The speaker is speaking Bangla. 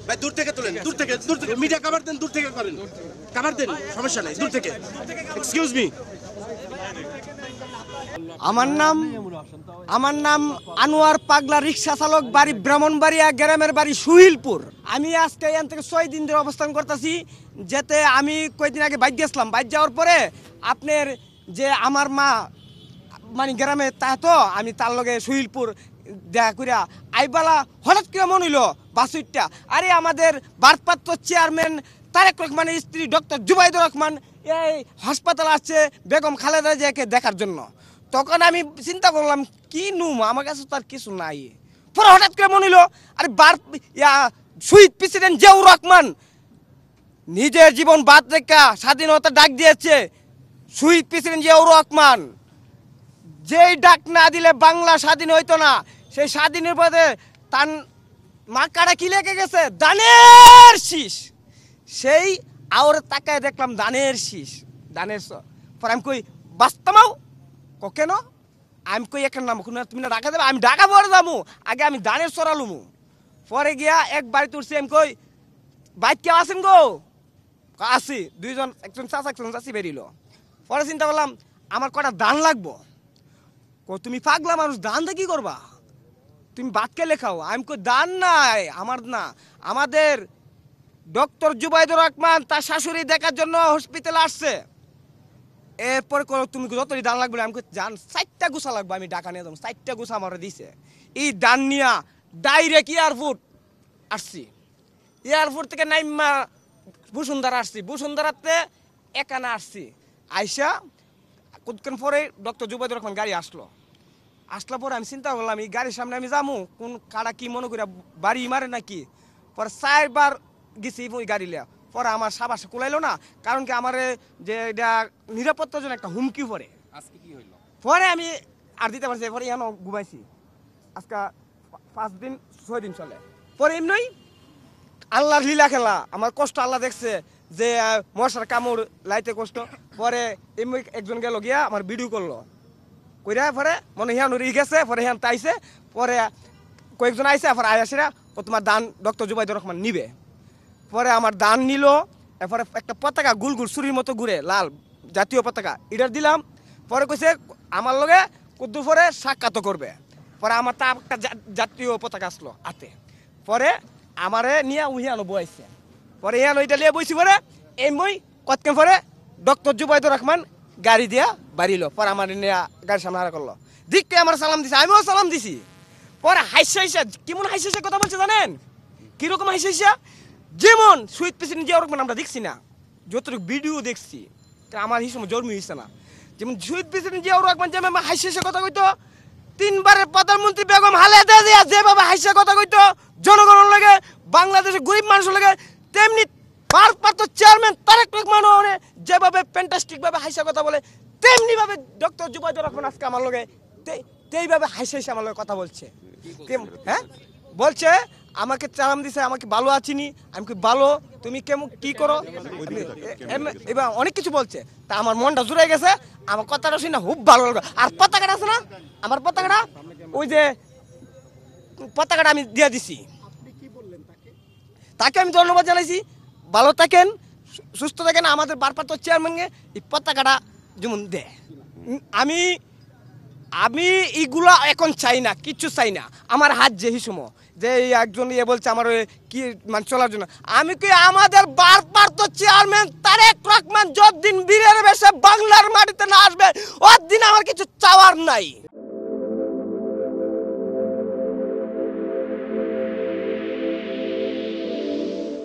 ভাই দূর থেকে তোলেন, দূর থেকে মিডিয়া কভার দেন, দূর থেকে করেন, কভার দেন, সমস্যা নাই, দূর থেকে। এক্সকিউজ মি, আমার নাম আনোয়ার পাগলা, রিক্সা চালক, বাড়ি ব্রাহ্মণবাড়িয়া, গ্রামের বাড়ি সুহিলপুর। আমি আজকে এখান থেকে 6 দিন ধরে অবস্থান করতেছি। যেতে আমি কয়েকদিন আগে বাইক গেছিলাম, বাইক যাওয়ার পরে আপনার যে আমার মা মানে গ্রামে তা তো আমি তার লগে সুহিলপুর দেখা করিয়া আইবালা হঠাৎ করে মনে হইল বাসুইটটা, আরে আমাদের ভারপ্রাপ্ত চেয়ারম্যান তারেক রহমানের স্ত্রী ডক্টর জুবাইদুর রহমান এই হাসপাতাল আসছে বেগম খালেদা জিয়াকে দেখার জন্য। তখন আমি চিন্তা করলাম কি নুম, আমার কাছে তো আর কিছু নাই। পরে হঠাৎ করে মনে হইল আরে শহীদ প্রেসিডেন্ট জিয়াউর রহমান নিজের জীবন বাদ রেখা স্বাধীনতা ডাক দিয়েছে। শহীদ প্রেসিডেন্ট জিয়াউর রহমান যেই ডাক না দিলে বাংলা স্বাধীন হইতো না, সেই স্বাধীনের পথে তার মাকাটা কি লেগে গেছে, দানের শীষ। সেই আওরে তাকায় দেখলাম দানের শীষ, দানের পর আমি কই বাস্তমাও কেন, আমি কই এখানে নাম তুমি না ঢাকা দেবে, আমি ঢাকা পরে যাবো, আগে আমি দানের সরালুমু। পরে গিয়া এক বাড়িতে উঠছি, আমি কই বাইক কেউ আসেন গো, আসি দুইজন, একজন চাচা একজন চাচি বেরিল। পরে চিন্তা করলাম আমার কটা দান লাগবো। তুমি পাগলা মানুষ, দান দিয়ে কি করবা, তুমি বাদকে লেখাও। আমি কই দান নাই আমার না, আমাদের ডক্টর জুবাইদুর রহমান তার শাশুড়ি দেখার জন্য হসপিটালে আসছে। এরপরে তুমি যতই দান লাগবে, আমি জান 4টা গুছা লাগবে, আমি ঢাকা নিয়ে যাবো। 4টা গুছা আমার দিছে। এই দান নিয়া ডাইরেক্ট এয়ারপোর্ট আসছি। এয়ারপোর্ট থেকে নাইমা বসুন্ধরা আসছি, বসুন্ধরাতে একানা আসছি। আইসা কতক্ষণ পরে ডক্টর জুবাইদুর রহমান গাড়ি আসলো পরে আমি চিন্তা করলাম এই গাড়ির সামনে আমি যাবো, কোন কারা কি মনে করি বাড়ি মারে নাকি। পরে 4 বার গেছি ওই গাড়ি লিয়া, পরে আমার সাবাসে কুলাইলো না, কারণ কি আমার যে এটা নিরাপত্তার জন্য একটা হুমকি পরে। আজকে কি হইলো? পরে আমি আর দিতে পারছি, পরে এখানে ঘুমাইছি আজকে 5 দিন 6 দিন চলে। পরে এমনি আল্লাহর লীলা খেলা, আমার কষ্ট আল্লাহ দেখছে যে মশার কামড় লাইতে কষ্ট। পরে এমনি একজন গেল গিয়া আমার ভিডিও করলো, কইরা পরে মনে হিয়ান উড়ে গেছে। পরে হিয়ান তাইছে, পরে কয়েকজন আইসে, পরে আয়াসিরা ও তোমার দান ডক্টর জুবাইদুর রহমান নিবে। পরে আমার দান নিল। এরপরে একটা পতাকা গুল গুল চুরির মতো ঘুরে, লাল জাতীয় পতাকা, এটার দিলাম। পরে কইছে আমার লগে কুদ্দুর পরে সাক্ষাৎ করবে। পরে আমার তা একটা জাতীয় পতাকা আসলো হাতে। পরে আমারে নিয়ে উহিয়ানো বইছে। পরে ইহানো এটা নিয়ে বইছি। পরে এই মই কতক্ষণ পরে ডক্টর জুবাইদুর রহমান গাড়ি দিয়া বাড়িল। পরে আমার নিয়ে গাড়ির সামনে হারা করলো, দিককে আমার সালাম দিছে, আমিও সালাম দিছি। পরে হাইসা কেমন হাইসা কথা বলছে জানেন, কিরকম হাইসা, যেমন শহীদ প্রেসিডেন্ট জিয়াউর রহমান আমরা দেখছি না, যতটুকু ভিডিও দেখছি আমার এই সময় জন্ম হয়েছে না, যেমন শহীদ প্রেসিডেন্ট জিয়াউর রহমান যেমন হাইসা কথা কইতো, 3বারের প্রধানমন্ত্রী বেগম খালেদা জিয়া যেভাবে হাইসা কথা কইতো জনগণের লাগে, বাংলাদেশের গরিব মানুষের লাগে, তেমনি ভারপ্রাপ্ত চেয়ারম্যান তারেক রহমান যেভাবে ফ্যান্টাস্টিক ভাবে হাইসা কথা বলে, তেমনি ভাবে ডক্টর জুবাইদুর রহমান আজকে আমার লগে এইভাবে হাইসা আমার লগে কথা বলছে। হ্যাঁ বলছে আমাকে চালাম দিছে, আমাকে ভালো আছিনি, আমি কি ভালো, তুমি কেমন কি করো, এবার অনেক কিছু বলছে। তা আমার মনটা জুড়ে গেছে, আমার কথাটা শুনে খুব ভালো লাগলো। আর পতাকাটা আছে না, আমার পতাকাটা, ওই যে পতাকাটা আমি দিয়ে দিছি, তাকে আমি ধন্যবাদ জানাইছি। ভালো থাকেন, সুস্থ থাকেন, আমাদের ভারপ্রাপ্ত চেয়ারম্যানকে এই পতাকাটা যেমন দেয়। আমি এইগুলা এখন চাই না, কিচ্ছু চাই না। আমার হাত যে হিসুমো যে একজন বলছে আমার কি মানে চলার জন্য, আমি কি আমাদের ভারপ্রাপ্ত চেয়ারম্যান তারেক রহমান যতদিন বীরের বেশে বাংলার মাটিতে না আসবে ওর দিন আমার কিছু চাওয়ার নাই।